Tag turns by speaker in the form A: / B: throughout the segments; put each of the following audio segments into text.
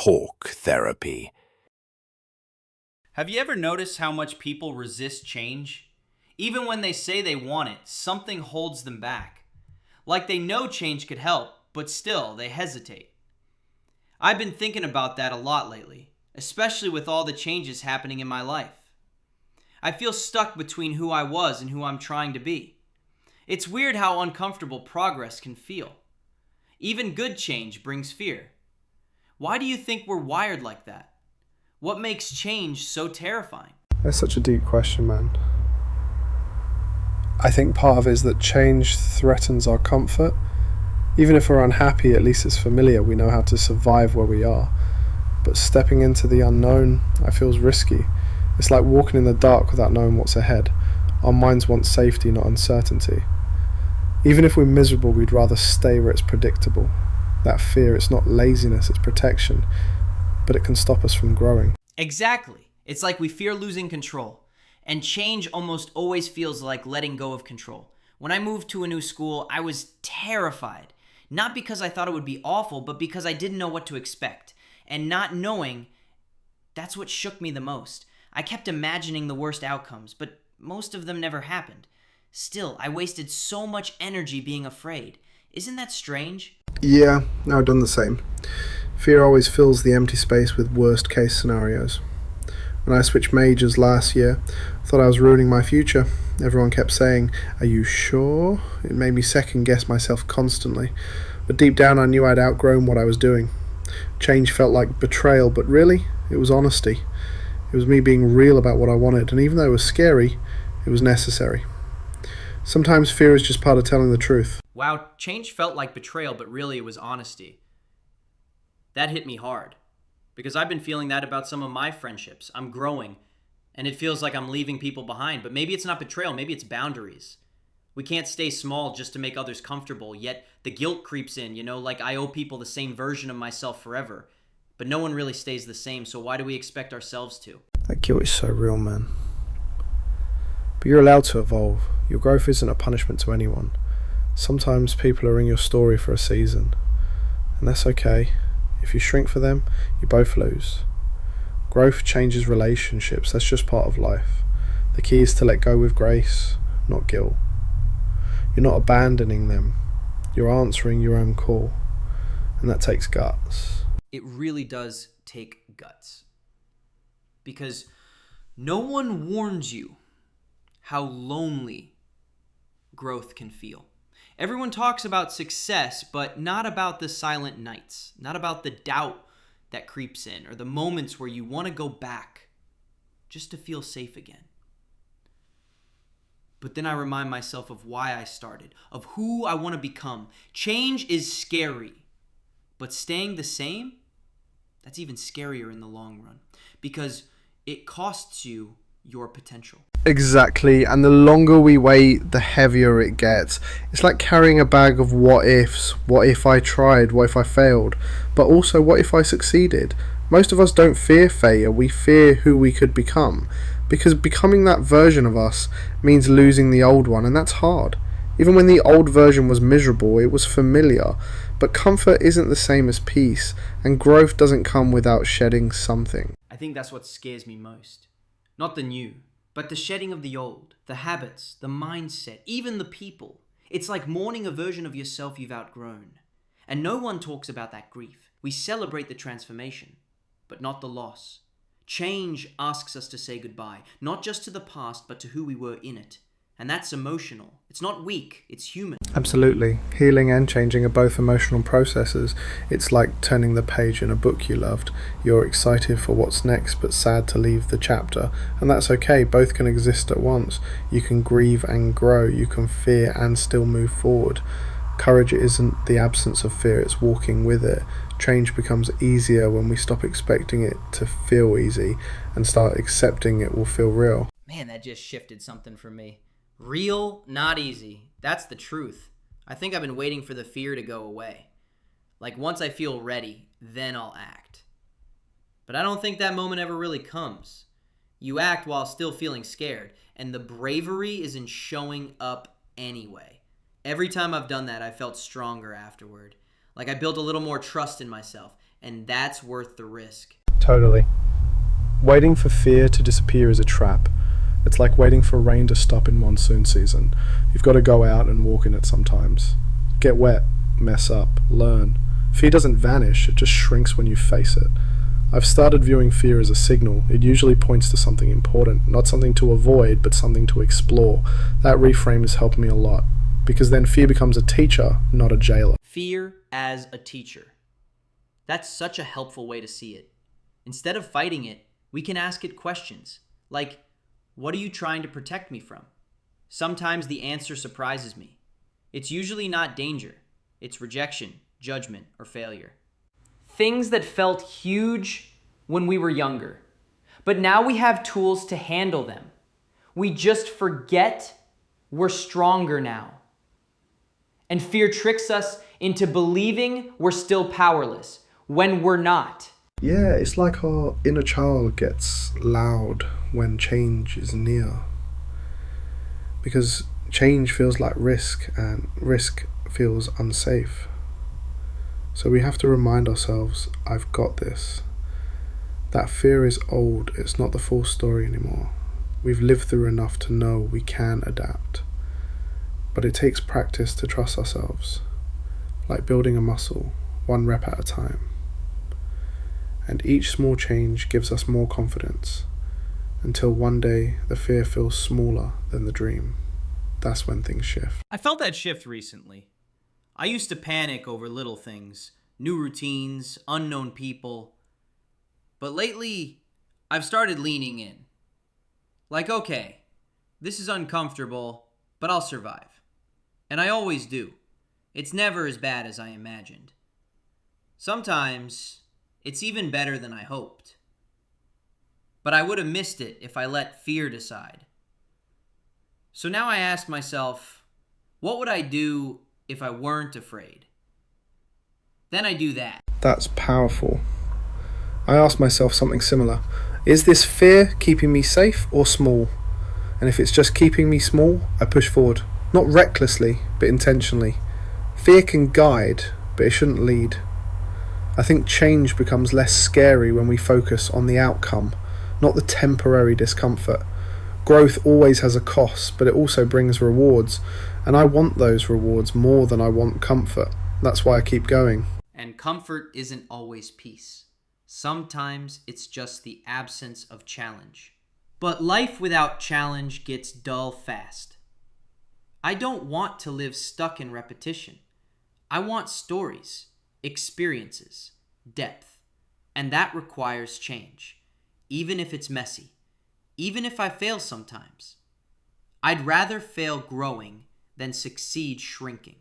A: talk therapy.
B: Have you ever noticed how much people resist change? Even when they say they want it, something holds them back. Like they know change could help, but still they hesitate. I've been thinking about that a lot lately, especially with all the changes happening in my life. I feel stuck between who I was and who I'm trying to be. It's weird how uncomfortable progress can feel. Even good change brings fear. Why do you think we're wired like that? What makes change so terrifying?
C: That's such a deep question, man. I think part of it is that change threatens our comfort. Even if we're unhappy, at least it's familiar. We know how to survive where we are. But stepping into the unknown, I feel is risky. It's like walking in the dark without knowing what's ahead. Our minds want safety, not uncertainty. Even if we're miserable, we'd rather stay where it's predictable. That fear, it's not laziness, it's protection. But it can stop us from growing.
B: Exactly. It's like we fear losing control. And change almost always feels like letting go of control. When I moved to a new school, I was terrified. Not because I thought it would be awful, but because I didn't know what to expect. And not knowing, that's what shook me the most. I kept imagining the worst outcomes, but most of them never happened. Still, I wasted so much energy being afraid. Isn't that strange?
C: Yeah, I've done the same. Fear always fills the empty space with worst case scenarios. When I switched majors last year, I thought I was ruining my future. Everyone kept saying, "Are you sure?" It made me second guess myself constantly. But deep down I knew I'd outgrown what I was doing. Change felt like betrayal, but really, it was honesty. It was me being real about what I wanted, and even though it was scary, it was necessary. Sometimes fear is just part of telling the truth.
B: Wow, change felt like betrayal, but really it was honesty. That hit me hard, because I've been feeling that about some of my friendships. I'm growing, and it feels like I'm leaving people behind, but maybe it's not betrayal, maybe it's boundaries. We can't stay small just to make others comfortable, yet the guilt creeps in, like I owe people the same version of myself forever. But no one really stays the same, so why do we expect ourselves to?
C: That guilt is so real, man. But you're allowed to evolve. Your growth isn't a punishment to anyone. Sometimes people are in your story for a season, and that's okay. If you shrink for them, you both lose. Growth changes relationships, that's just part of life. The key is to let go with grace, not guilt. You're not abandoning them, you're answering your own call, and that takes guts.
B: It really does take guts. Because no one warns you how lonely growth can feel. Everyone talks about success, but not about the silent nights, not about the doubt that creeps in, or the moments where you want to go back just to feel safe again. But then I remind myself of why I started, of who I want to become. Change is scary, but staying the same, that's even scarier in the long run, because it costs you your potential.
C: Exactly, and the longer we wait, the heavier it gets. It's like carrying a bag of what ifs. What if I tried? What if I failed? But also, what if I succeeded? Most of us don't fear failure, we fear who we could become. Because becoming that version of us means losing the old one, and that's hard. Even when the old version was miserable, it was familiar. But comfort isn't the same as peace, and growth doesn't come without shedding something.
B: I think that's what scares me most. Not the new, but the shedding of the old, the habits, the mindset, even the people. It's like mourning a version of yourself you've outgrown. And no one talks about that grief. We celebrate the transformation, but not the loss. Change asks us to say goodbye, not just to the past, but to who we were in it. And that's emotional. It's not weak, it's human.
C: Absolutely. Healing and changing are both emotional processes. It's like turning the page in a book you loved. You're excited for what's next, but sad to leave the chapter. And that's okay, both can exist at once. You can grieve and grow, you can fear and still move forward. Courage isn't the absence of fear, it's walking with it. Change becomes easier when we stop expecting it to feel easy and start accepting it will feel real.
B: Man, that just shifted something for me. Real, not easy. That's the truth. I think I've been waiting for the fear to go away. Like once I feel ready, then I'll act. But I don't think that moment ever really comes. You act while still feeling scared, and the bravery is in showing up anyway. Every time I've done that, I felt stronger afterward. Like I built a little more trust in myself. and that's worth the risk.
C: Totally. Waiting for fear to disappear is a trap. It's like waiting for rain to stop in monsoon season. You've got to go out and walk in it sometimes. Get wet, mess up, learn. Fear doesn't vanish, it just shrinks when you face it. I've started viewing fear as a signal. It usually points to something important, not something to avoid, but something to explore. That reframe has helped me a lot, because then fear becomes a teacher, not a jailer.
B: Fear as a teacher. That's such a helpful way to see it. Instead of fighting it, we can ask it questions, like, what are you trying to protect me from? Sometimes the answer surprises me. It's usually not danger. It's rejection, judgment, or failure. Things that felt huge when we were younger, but now we have tools to handle them. We just forget we're stronger now. And fear tricks us into believing we're still powerless when we're not.
C: Yeah, it's like our inner child gets loud when change is near. Because change feels like risk, and risk feels unsafe. So we have to remind ourselves, I've got this. That fear is old, it's not the full story anymore. We've lived through enough to know we can adapt. But it takes practice to trust ourselves, like building a muscle, one rep at a time. And each small change gives us more confidence, until one day the fear feels smaller than the dream. That's when things shift.
B: I felt that shift recently. I used to panic over little things, new routines, unknown people. But lately, I've started leaning in. Like, okay, this is uncomfortable, but I'll survive. And I always do. It's never as bad as I imagined. Sometimes, it's even better than I hoped. But I would have missed it if I let fear decide. So now I ask myself, what would I do if I weren't afraid? Then I do that.
C: That's powerful. I ask myself something similar. Is this fear keeping me safe or small? And if it's just keeping me small, I push forward. Not recklessly, but intentionally. Fear can guide, but it shouldn't lead. I think change becomes less scary when we focus on the outcome, not the temporary discomfort. Growth always has a cost, but it also brings rewards, and I want those rewards more than I want comfort. That's why I keep going.
B: And comfort isn't always peace. Sometimes it's just the absence of challenge. But life without challenge gets dull fast. I don't want to live stuck in repetition. I want stories, experiences, depth, and that requires change, even if it's messy, even if I fail sometimes. I'd rather fail growing than succeed shrinking.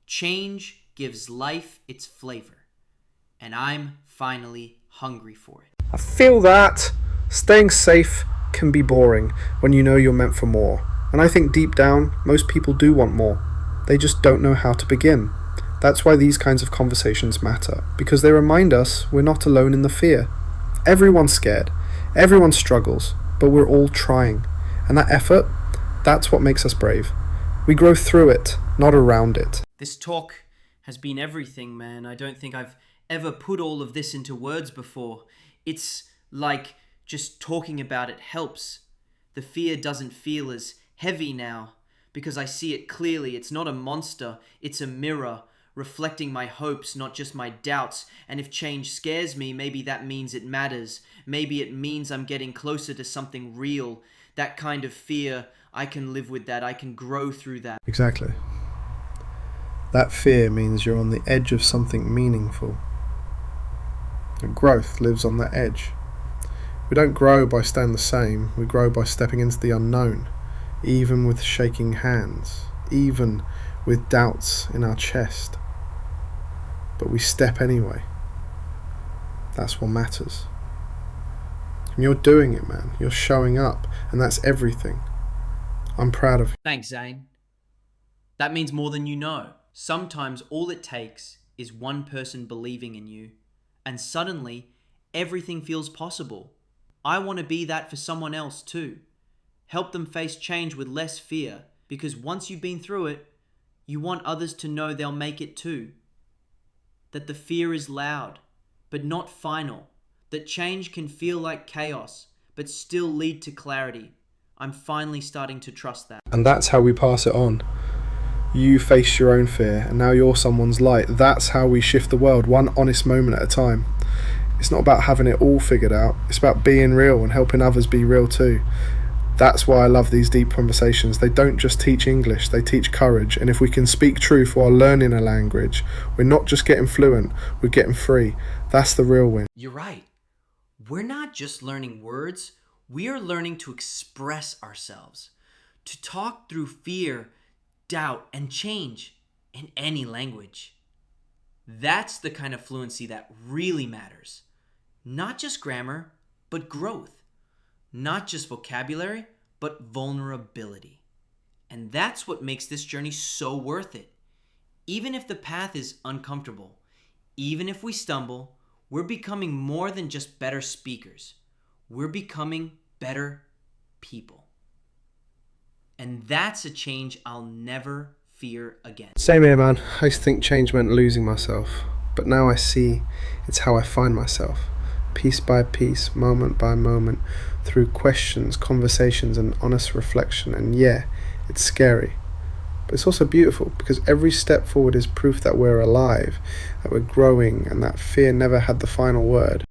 B: Change gives life its flavor, and I'm finally hungry for it.
C: I feel that staying safe can be boring when you know you're meant for more. And I think deep down, most people do want more. They just don't know how to begin. That's why these kinds of conversations matter, because they remind us we're not alone in the fear. Everyone's scared, everyone struggles, but we're all trying. And that effort, that's what makes us brave. We grow through it, not around it.
B: This talk has been everything, man. I don't think I've ever put all of this into words before. It's like just talking about it helps. The fear doesn't feel as heavy now because I see it clearly. It's not a monster, it's a mirror reflecting my hopes, not just my doubts. And if change scares me, maybe that means it matters. Maybe it means I'm getting closer to something real. That kind of fear, I can live with that. I can grow through that.
C: Exactly. That fear means you're on the edge of something meaningful. And growth lives on that edge. We don't grow by staying the same, we grow by stepping into the unknown, even with shaking hands, even with doubts in our chest. But we step anyway. That's what matters. And you're doing it, man. You're showing up, and that's everything. I'm proud of you.
B: Thanks, Zane. That means more than you know. Sometimes all it takes is one person believing in you, and suddenly everything feels possible. I want to be that for someone else too. Help them face change with less fear, because once you've been through it, you want others to know they'll make it too. That the fear is loud, but not final. That change can feel like chaos, but still lead to clarity. I'm finally starting to trust that.
C: And that's how we pass it on. You face your own fear, and now you're someone's light. That's how we shift the world, one honest moment at a time. It's not about having it all figured out. It's about being real and helping others be real too. That's why I love these deep conversations. They don't just teach English, they teach courage. And if we can speak truth while learning a language, we're not just getting fluent, we're getting free. That's the real win.
B: You're right. We're not just learning words, we are learning to express ourselves, to talk through fear, doubt, and change in any language. That's the kind of fluency that really matters. Not just grammar, but growth. Not just vocabulary, but vulnerability. And that's what makes this journey so worth it. Even if the path is uncomfortable, even if we stumble, we're becoming more than just better speakers. We're becoming better people. And that's a change I'll never fear again.
C: Same here, man. I used to think change meant losing myself, but now I see it's how I find myself. Piece by piece, moment by moment, through questions, conversations, and honest reflection. And yeah, it's scary, but it's also beautiful because every step forward is proof that we're alive, that we're growing, and that fear never had the final word.